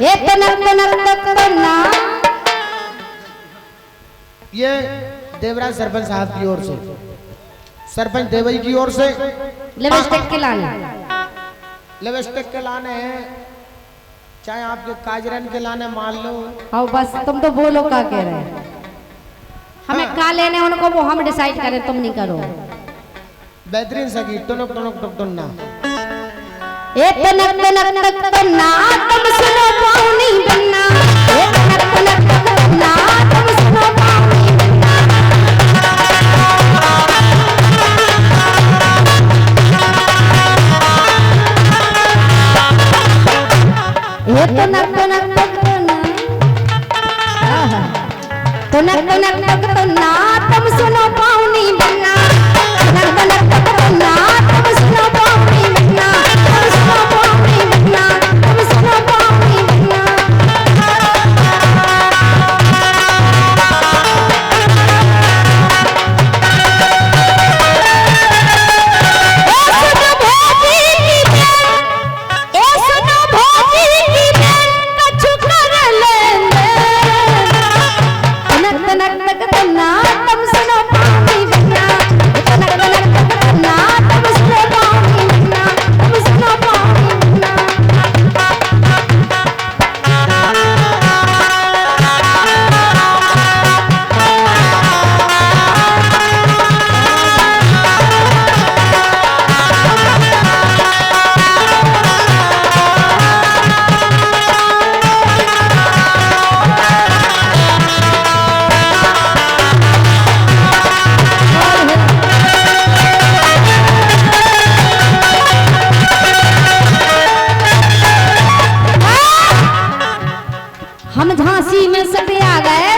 ये तनक तनक करना। ये देवराज सरपंच साहब की ओर से, सरपंच देवई की ओर से लिपस्टिक के लाने, लिपस्टिक के लाने हैं, चाहे आपके काजरन के लाने मान लो। हाँ बस तुम तो बोलो क्या कह रहे हैं, हमें का लेने उनको वो हम डिसाइड करें, तुम नहीं करो। बेहतरीन सगी टुनक टुनक टुक टुन्ना। ये तनक तनक करना तुम सुनो पाऊनी बनना, ये तनक तनक करना तुम सुनो पाऊनी बनना। ये तनक तनक करना, तनक तनक करना तुम सुनो पाऊनी बनना, तनक तनक करना तुम सुनो पाऊनी बनना, तुम सुनो पाऊनी बनना, तुम सुनो पाऊनी बनना। हम झांसी में सटे आ गए,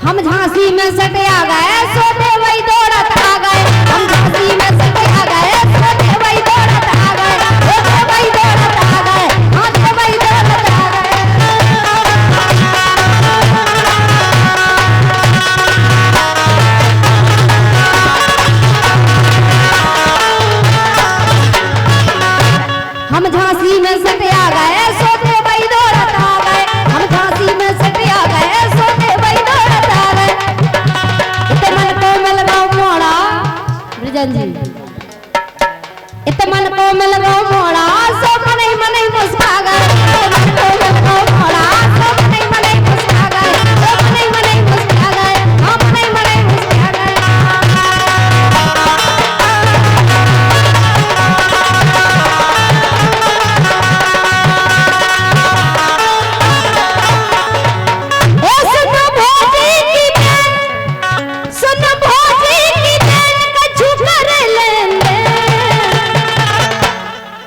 हम झांसी में सटे आ गए, सोते वही दौड़त आ गए। हम झांसी में सटे आ गए, सोते वही दौड़त आ गए, सोते वही दौड़त आ गए, हाथे वही दौड़त आ गए। हम झांसी में सटे आ गए, सोते वही दौड़त आ गए, हम झांसी में सटे आ गए, सोते वही दौड़त आ गए। इते मन को मिलवाओ मोड़ा ब्रिजन जी, इते मन को मिलवाओ मोड़ा, सो मने मने मुस्का गए। इते मन को मिलवाओ मोड़ा, सो मने मने मुस्का गए, सो मने मने मुस्का गए, हाँ मने मने मुस्का गए।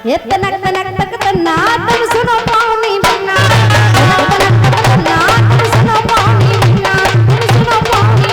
ये तनक तनक तक तना तुम सुनो पाऊनी बनना, तनक तनक तक तना तुम सुनो पाऊनी बनना, तुम सुनो पाऊनी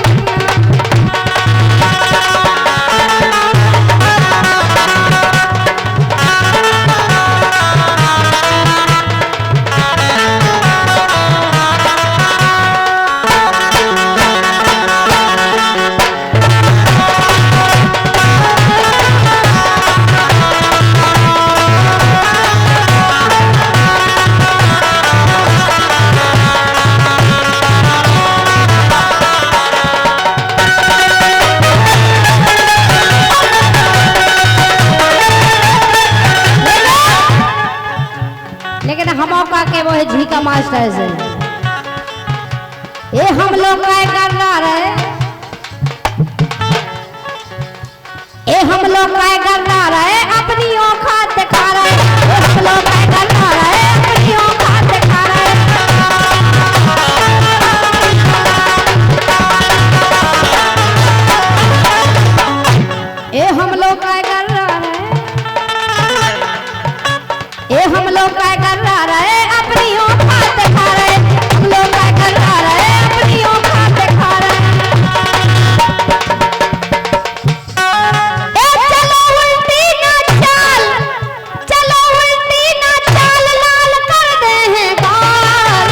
लेकिन हम के वो है झी का मास्टर से ये हम लोग काय कर रहे, ये हम लोग काय कर रहे, अपनी औकात दिखा रहे, ये हम लोग काय कर रहे, अपनी औकात दिखा रहे। ये हम लोग काय कर रहे, ये हम लोग काय कर रहे, अपनी औकात दिखा रहे, हम लोग काय कर रहे, अपनी औकात दिखा रहे। ए चलो उल्टी ना चाल, चलो उल्टी ना चाल, लाल कर दे हैं गाल।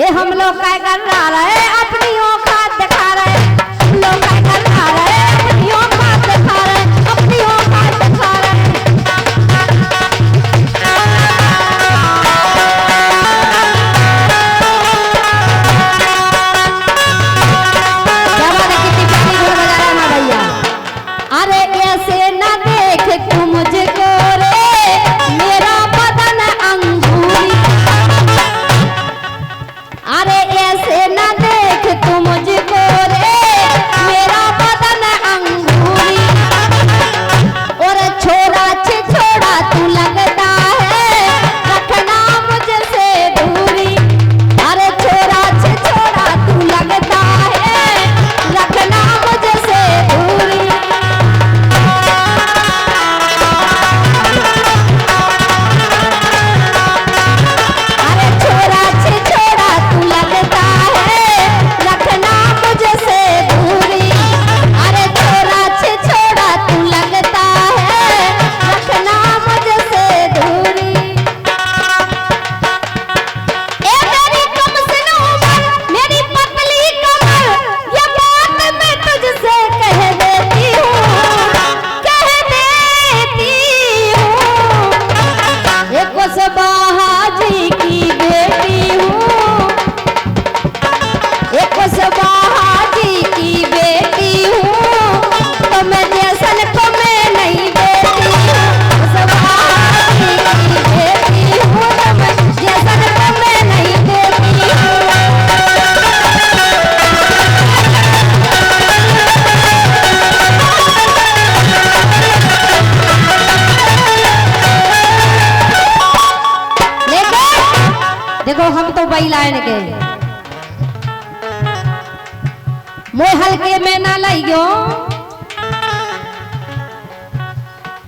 ये हम लोग काय कर रहे, अपनी औकात दिखा रहे, हम लोग काय कर रहे, अपनी औकात दिखा रहे, अपनी औकात दिखा रहे। रुपये लाइन के मोह हल्के में ना लाइयो।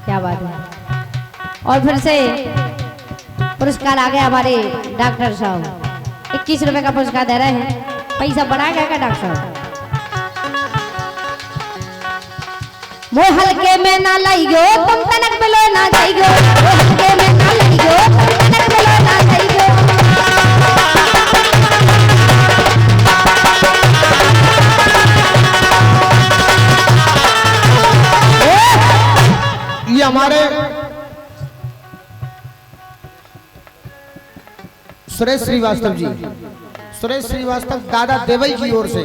क्या बात है। और फिर से पुरस्कार आ गया हमारे डॉक्टर साहब, 21 रुपए का पुरस्कार दे रहे हैं। पैसा बढ़ा गया क्या डॉक्टर साहब? मोह हल्के में ना लाइयो तुम तनक बिलो ना जाइयो, मोह हल्के में ना लाइयो तुम तनक बिलो ना जाइयो। ये हमारे सुरेश श्रीवास्तव जी, सुरेश श्रीवास्तव दादा देवई की ओर से।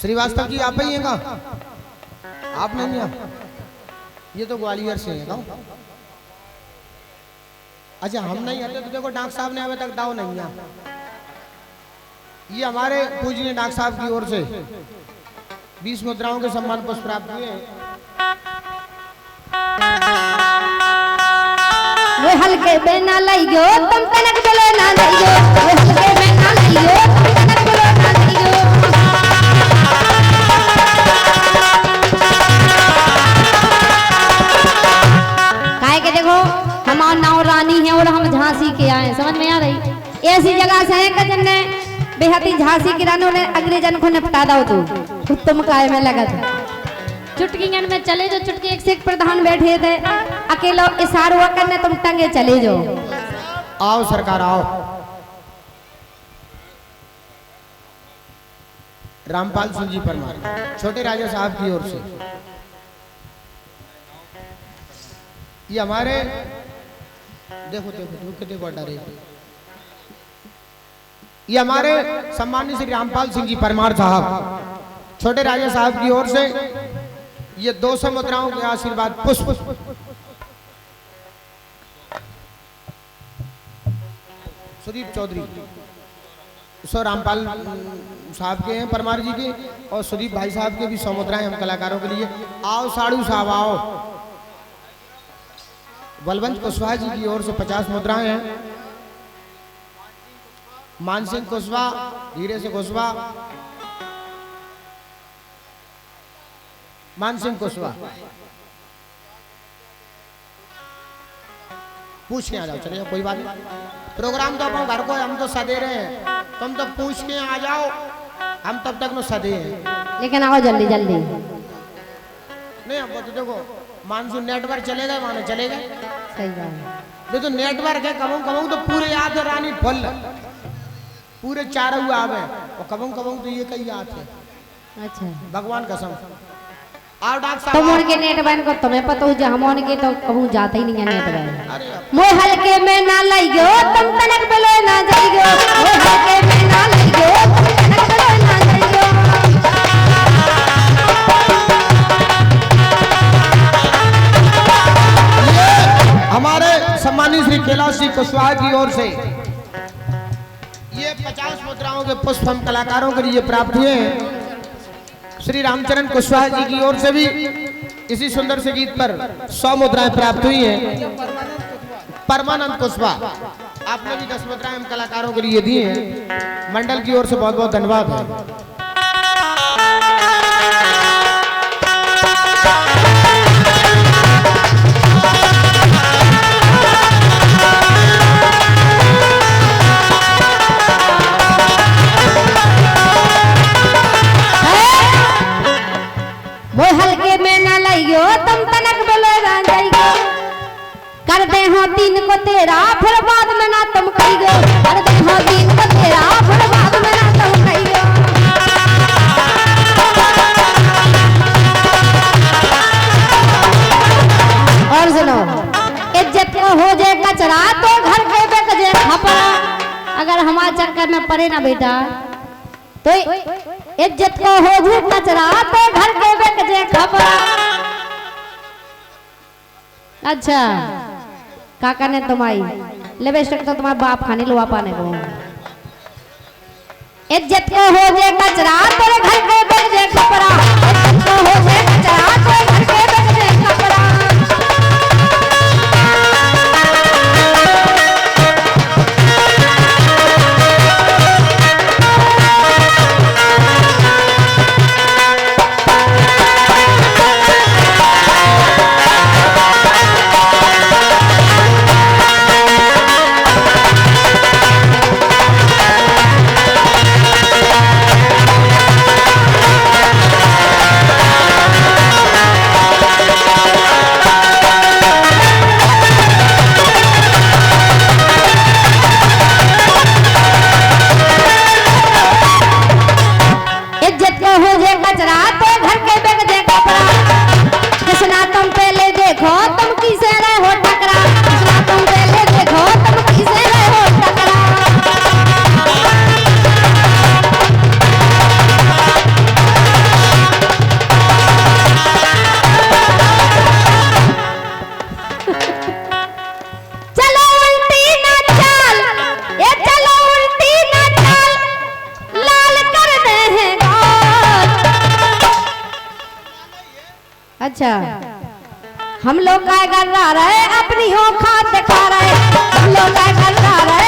श्रीवास्तव जी आप ही हैं का? आप नहीं हैं? ये तो ग्वालियर से हैं का? अच्छा हम नहीं आते तो देखो डॉक्टर साहब ने अभी तक दाव नहीं है। ये हमारे पूजनीय डॉक्टर साहब की ओर से 20 मुद्राओं के सम्मान पुष्प प्राप्त हुए हैं। वो हल्के में ना लाइयो तुम तनक बिलो ना जाइयो, वो हल्के में ना लाइयो तुम तनक बिलो ना जाइयो। काहे के देखो हमारा नाव रानी है और हम झांसी के आए, समझ में आ रही? ऐसी जगह से है कजन ने बेहती झांसी की रानी ने अंग्रेजन को निपटा दो तू तुम काय में लगा था। चुटकी में चले जो, चुटकी एक से एक प्रधान बैठे थे, अकेला इशारा करने तुम टंगे चले जो। आओ सरकार आओ। रामपाल सिंह जी परमार छोटे राजा साहब की ओर से। ये हमारे देखो देखो देखो कितने को डरे। ये हमारे सम्मानित श्री रामपाल सिंह जी परमार साहब छोटे राजा साहब की ओर से ये 200 मुद्राओं के आशीर्वाद पुष्प। सुदीप चौधरी सो रामपाल साहब के हैं परमार जी के, और सुदीप भाई साहब के भी 100 मुद्राएं हम कलाकारों के लिए। आओ साड़ू साहब आओ। बलवंत कुशवाहा जी की ओर से 50 मुद्राएं हैं। मानसिंह कुशवाहा, धीरे से कुशवाहा, मानसिंह कुशवाहा पूछ के आ जाओ। चले जाओ कोई बात नहीं, प्रोग्राम तो अपन घर को हम तो सदे रहे हैं, तुम तो पूछ के आ जाओ, हम तब तक नो सदे हैं। लेकिन आओ जल्दी जल्दी। नहीं अब तो देखो मानसून नेटवर्क चले गए माने चले गए। सही बात है। तो नेटवर्क है कबू कबू तो पूरे याद है रानी फल पूरे चारों आवे और कबू कबू तो ये कई याद है। अच्छा भगवान कसम। आओ डॉक्टर साहब। तुम उनके नेट बैन को तुम्हें पता हो, जो हम उनके तो कहूँ जाते ही नहीं है नेट बैन। अरे मोह हल्के में ना लाइयो तुम तनक बिलो ना जाइयो, मोह हल्के में ना लाइयो तुम तनक बिलो ना जाइयो। हमारे सम्मानित श्री कैलाश जी कुशवाहा की ओर से ये 50 मुद्राओं के पुष्प हम कलाकारों के लिए प्राप्त हुए हैं। श्री रामचरण कुशवाहा जी की ओर से भी इसी सुंदर से गीत पर 100 मुद्राएं प्राप्त हुई हैं। परमानंद कुशवाहा आपने भी 10 मुद्राएं हम कलाकारों के लिए दी हैं। मंडल की ओर से बहुत बहुत धन्यवाद है। हल्के में ना लाइयो तुम तनक बिलो ना जाइयो, कर दे हो तीन को तेरा फिर बाद में ना तुम कहियो, कर दे हो तीन को तेरा फिर बाद में ना तुम कहियो। और सुनो, इज्जत को हो जाए कचरा तो घर के बेक जे खपरा। अगर हमारे चक्कर में पड़े ना बेटा तो इज्जत को हो जाए कचरा तो घर के बेक जे खपरा। अच्छा काका ने तुम्हारी लिपस्टिक तो तुम्हारे बाप खाने लो पाने को। इज्जत को हो जाए कचरा तेरे घर के बेक जे खपरा, इज्जत को हो जाए कचरा तेरे घर के बेक जे खपरा। अच्छा हम लोग काय कर रहा है अपनी हो खाद दिखा रहे हम लोग काय कर रहा है